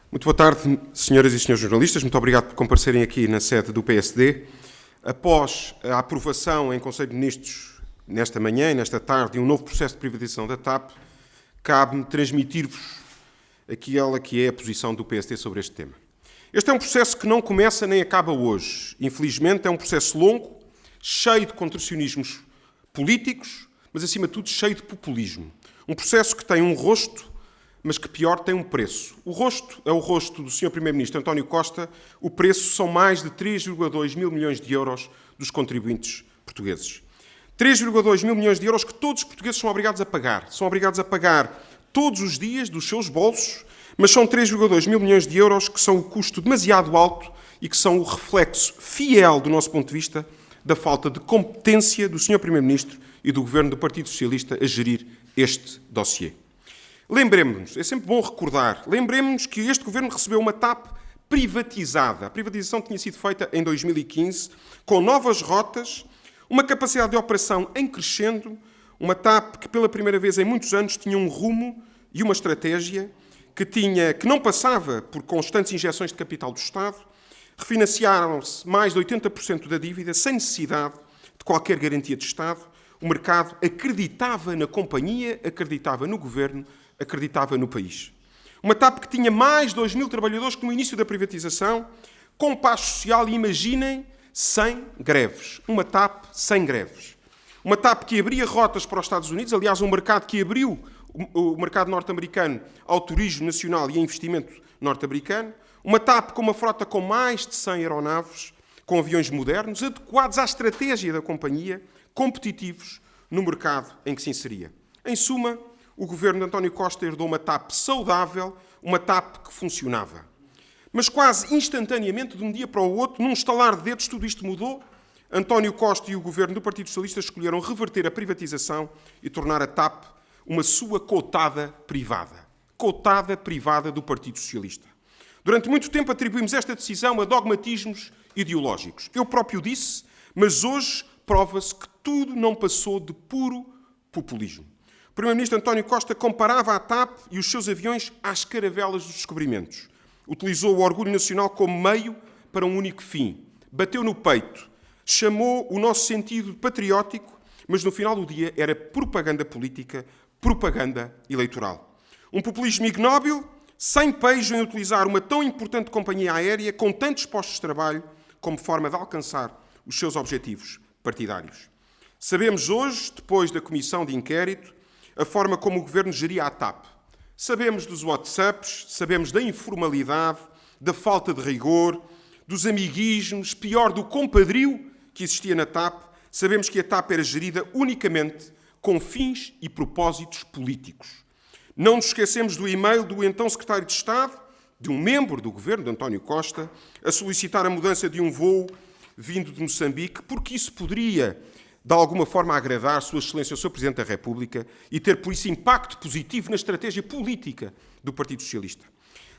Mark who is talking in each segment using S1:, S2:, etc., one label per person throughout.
S1: Muito boa tarde, senhoras e senhores jornalistas. Muito obrigado por comparecerem aqui na sede do PSD. Após a aprovação em Conselho de Ministros, nesta manhã e nesta tarde, de um novo processo de privatização da TAP, cabe-me transmitir-vos aquela que é a posição do PSD sobre este tema. Este é um processo que não começa nem acaba hoje. Infelizmente, é um processo longo, cheio de contorcionismos políticos, mas, acima de tudo, cheio de populismo. Um processo que tem um rosto, mas que, pior, tem um preço. O rosto é o rosto do Sr. Primeiro-Ministro António Costa, o preço são mais de 3,2 mil milhões de euros dos contribuintes portugueses. 3,2 mil milhões de euros que todos os portugueses são obrigados a pagar. São obrigados a pagar todos os dias dos seus bolsos, mas são 3,2 mil milhões de euros que são o custo demasiado alto e que são o reflexo fiel, do nosso ponto de vista, da falta de competência do Sr. Primeiro-Ministro e do Governo do Partido Socialista a gerir este dossiê. Lembremos-nos, é sempre bom recordar, lembremos-nos que este Governo recebeu uma TAP privatizada. A privatização tinha sido feita em 2015, com novas rotas, uma capacidade de operação em crescendo, uma TAP que pela primeira vez em muitos anos tinha um rumo e uma estratégia, que não passava por constantes injeções de capital do Estado, refinanciaram-se mais de 80% da dívida sem necessidade de qualquer garantia de Estado. O mercado acreditava na companhia, acreditava no Governo, acreditava no país. Uma TAP que tinha mais de 2 mil trabalhadores que no início da privatização, com paz social, e imaginem, sem greves. Uma TAP sem greves. Uma TAP que abria rotas para os Estados Unidos, aliás, um mercado que abriu o mercado norte-americano ao turismo nacional e a investimento norte-americano. Uma TAP com uma frota com mais de 100 aeronaves, com aviões modernos, adequados à estratégia da companhia, competitivos no mercado em que se inseria. Em suma, o Governo de António Costa herdou uma TAP saudável, uma TAP que funcionava. Mas quase instantaneamente, de um dia para o outro, num estalar de dedos, tudo isto mudou. António Costa e o Governo do Partido Socialista escolheram reverter a privatização e tornar a TAP uma sua cotada privada. Cotada privada do Partido Socialista. Durante muito tempo atribuímos esta decisão a dogmatismos ideológicos. Eu próprio disse, mas hoje prova-se que tudo não passou de puro populismo. O Primeiro-Ministro António Costa comparava a TAP e os seus aviões às caravelas dos descobrimentos. Utilizou o orgulho nacional como meio para um único fim. Bateu no peito. Chamou o nosso sentido patriótico, mas no final do dia era propaganda política, propaganda eleitoral. Um populismo ignóbil, sem pejo em utilizar uma tão importante companhia aérea com tantos postos de trabalho como forma de alcançar os seus objetivos partidários. Sabemos hoje, depois da comissão de inquérito, a forma como o Governo geria a TAP. Sabemos dos WhatsApps, sabemos da informalidade, da falta de rigor, dos amiguismos, pior, do compadrio que existia na TAP. Sabemos que a TAP era gerida unicamente com fins e propósitos políticos. Não nos esquecemos do e-mail do então Secretário de Estado, de um membro do Governo, de António Costa, a solicitar a mudança de um voo vindo de Moçambique, porque isso poderia, de alguma forma, agradar Sua Excelência, o Sr. Presidente da República, e ter, por isso, impacto positivo na estratégia política do Partido Socialista.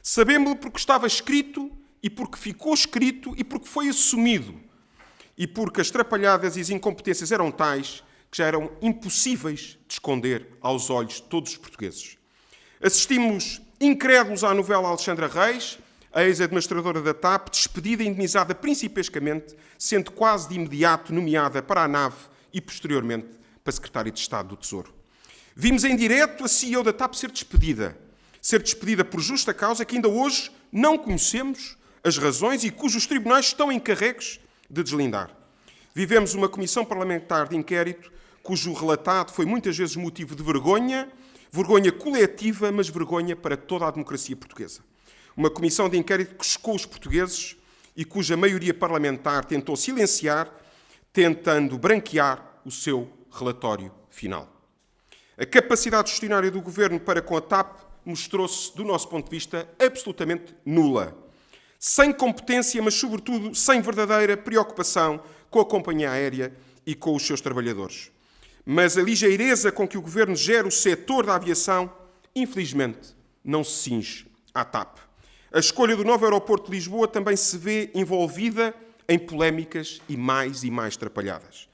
S1: Sabemos-lo porque estava escrito, e porque ficou escrito, e porque foi assumido, e porque as trapalhadas e as incompetências eram tais que já eram impossíveis de esconder aos olhos de todos os portugueses. Assistimos incrédulos à novela Alexandra Reis, a ex-administradora da TAP, despedida e indenizada principescamente, sendo quase de imediato nomeada para a nave e, posteriormente, para Secretária de Estado do Tesouro. Vimos em direto a CEO da TAP ser despedida por justa causa que ainda hoje não conhecemos as razões e cujos tribunais estão encarregues de deslindar. Vivemos uma comissão parlamentar de inquérito cujo relatado foi muitas vezes motivo de vergonha coletiva, mas vergonha para toda a democracia portuguesa. Uma comissão de inquérito que chocou os portugueses e cuja maioria parlamentar tentou silenciar, tentando branquear o seu relatório final. A capacidade gestionária do Governo para com a TAP mostrou-se, do nosso ponto de vista, absolutamente nula. Sem competência, mas, sobretudo, sem verdadeira preocupação com a companhia aérea e com os seus trabalhadores. Mas a ligeireza com que o Governo gera o setor da aviação, infelizmente, não se cinge à TAP. A escolha do novo aeroporto de Lisboa também se vê envolvida em polémicas e mais trapalhadas.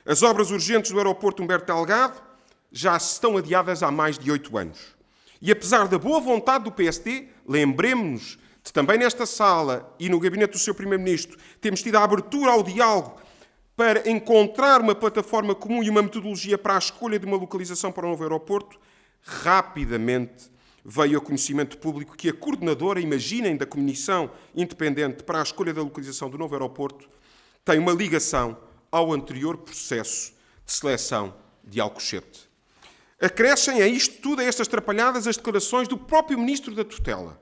S1: As obras urgentes do aeroporto Humberto Delgado já estão adiadas há mais de 8 anos. E apesar da boa vontade do PSD, lembremos-nos Também nesta sala e no gabinete do Sr. Primeiro-Ministro temos tido a abertura ao diálogo para encontrar uma plataforma comum e uma metodologia para a escolha de uma localização para o novo aeroporto. Rapidamente veio a conhecimento público que a coordenadora, imaginem, da Comissão Independente para a escolha da localização do novo aeroporto, tem uma ligação ao anterior processo de seleção de Alcochete. Acrescem a isto tudo, a estas trapalhadas, as declarações do próprio Ministro da Tutela,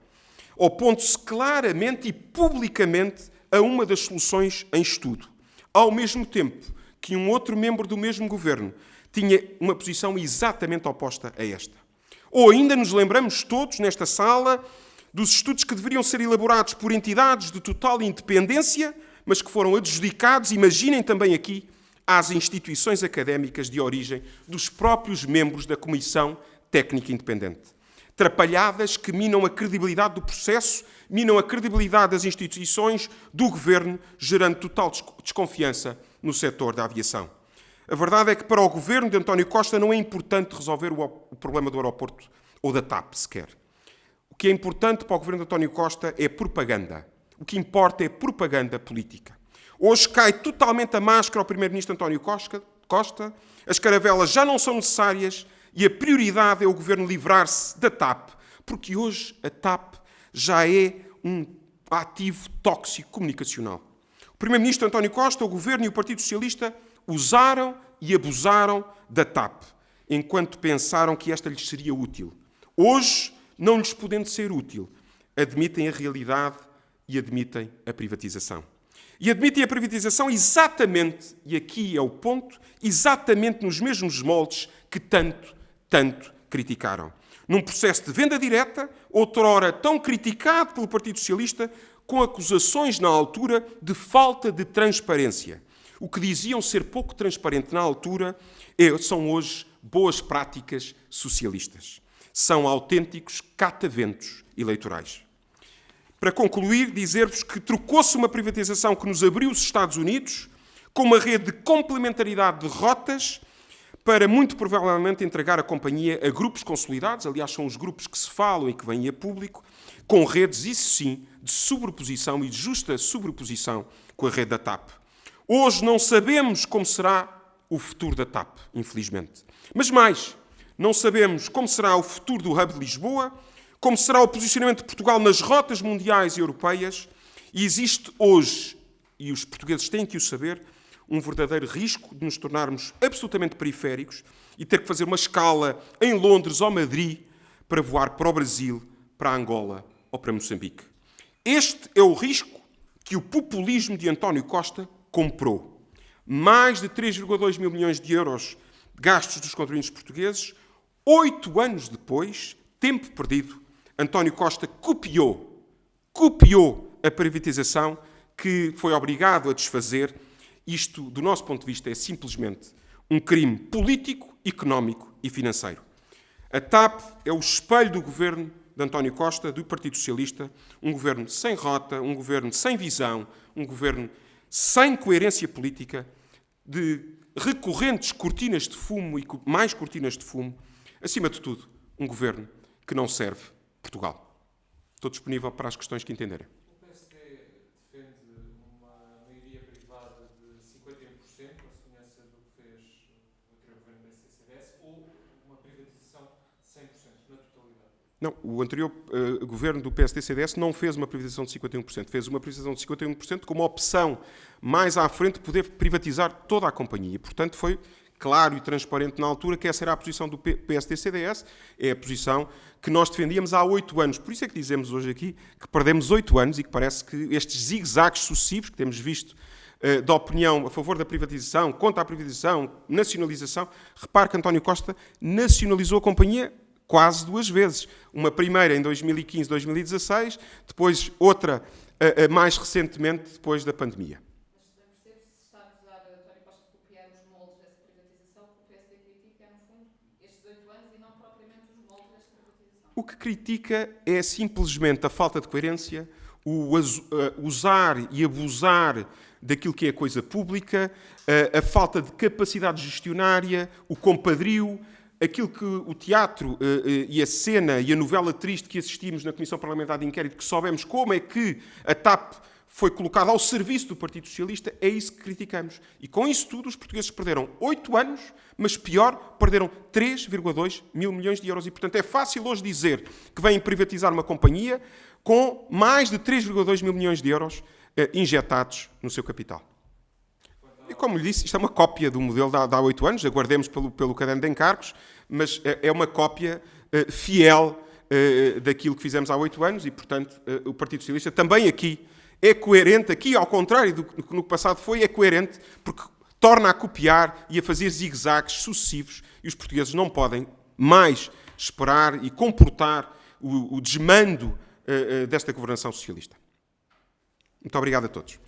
S1: opondo-se claramente e publicamente a uma das soluções em estudo, ao mesmo tempo que um outro membro do mesmo governo tinha uma posição exatamente oposta a esta. Ou ainda nos lembramos todos, nesta sala, dos estudos que deveriam ser elaborados por entidades de total independência, mas que foram adjudicados, imaginem também aqui, às instituições académicas de origem dos próprios membros da Comissão Técnica Independente. Trapalhadas que minam a credibilidade do processo, minam a credibilidade das instituições, do governo, gerando total desconfiança no setor da aviação. A verdade é que para o governo de António Costa não é importante resolver o problema do aeroporto ou da TAP sequer. O que é importante para o governo de António Costa é propaganda. O que importa é propaganda política. Hoje cai totalmente a máscara ao primeiro-ministro António Costa, as caravelas já não são necessárias e a prioridade é o governo livrar-se da TAP, porque hoje a TAP já é um ativo tóxico comunicacional. O primeiro-ministro António Costa, o governo e o Partido Socialista usaram e abusaram da TAP, enquanto pensaram que esta lhes seria útil. Hoje, não lhes podendo ser útil, admitem a realidade e admitem a privatização. E admitem a privatização exatamente, e aqui é o ponto, exatamente nos mesmos moldes que tanto criticaram. Num processo de venda direta, outrora tão criticado pelo Partido Socialista, com acusações na altura de falta de transparência. O que diziam ser pouco transparente na altura são hoje boas práticas socialistas. São autênticos cataventos eleitorais. Para concluir, dizer-vos que trocou-se uma privatização que nos abriu os Estados Unidos com uma rede de complementaridade de rotas para, muito provavelmente, entregar a companhia a grupos consolidados, aliás, são os grupos que se falam e que vêm a público, com redes, isso sim, de sobreposição e de justa sobreposição com a rede da TAP. Hoje não sabemos como será o futuro da TAP, infelizmente. Mas mais, não sabemos como será o futuro do Hub de Lisboa, como será o posicionamento de Portugal nas rotas mundiais e europeias, e existe hoje, e os portugueses têm que o saber, um verdadeiro risco de nos tornarmos absolutamente periféricos e ter que fazer uma escala em Londres ou Madrid para voar para o Brasil, para Angola ou para Moçambique. Este é o risco que o populismo de António Costa comprou. Mais de 3,2 mil milhões de euros gastos dos contribuintes portugueses, 8 anos depois, tempo perdido, António Costa copiou a privatização que foi obrigado a desfazer. Isto, do nosso ponto de vista, é simplesmente um crime político, económico e financeiro. A TAP é o espelho do governo de António Costa, do Partido Socialista, um governo sem rota, um governo sem visão, um governo sem coerência política, de recorrentes cortinas de fumo e mais cortinas de fumo, acima de tudo, um governo que não serve Portugal. Estou disponível para as questões que entenderem.
S2: O PSD defende uma maioria privada de 51%, a semelhança do que fez o anterior governo do PSD-CDS, ou uma privatização 100%, na totalidade?
S1: Não, o anterior governo do PSD-CDS não fez uma privatização de 51%, fez uma privatização de 51% com uma opção mais à frente de poder privatizar toda a companhia. E, portanto, foi claro e transparente na altura que essa era a posição do PSD-CDS, é a posição que nós defendíamos há 8 anos. Por isso é que dizemos hoje aqui que perdemos 8 anos e que parece que estes zigue-zagues sucessivos que temos visto da opinião a favor da privatização, contra a privatização, nacionalização, repare que António Costa nacionalizou a companhia quase 2 vezes. Uma primeira em 2015, 2016, depois outra mais recentemente, depois da pandemia. O que critica é simplesmente a falta de coerência, o usar e abusar daquilo que é coisa pública, a falta de capacidade gestionária, o compadrio, aquilo que o teatro e a cena e a novela triste que assistimos na Comissão Parlamentar de Inquérito, que soubemos como é que a TAP foi colocada ao serviço do Partido Socialista, é isso que criticamos. E com isso tudo, os portugueses perderam 8 anos, mas pior, perderam 3,2 mil milhões de euros. E, portanto, é fácil hoje dizer que vêm privatizar uma companhia com mais de 3,2 mil milhões de euros injetados no seu capital. E, como lhe disse, isto é uma cópia do modelo de há 8 anos, aguardemos pelo caderno de encargos, mas é uma cópia fiel daquilo que fizemos há 8 anos e, portanto, o Partido Socialista também aqui é coerente, aqui ao contrário do que no passado foi, é coerente porque torna a copiar e a fazer zigue-zagues sucessivos e os portugueses não podem mais esperar e comportar o desmando desta governação socialista. Muito obrigado a todos.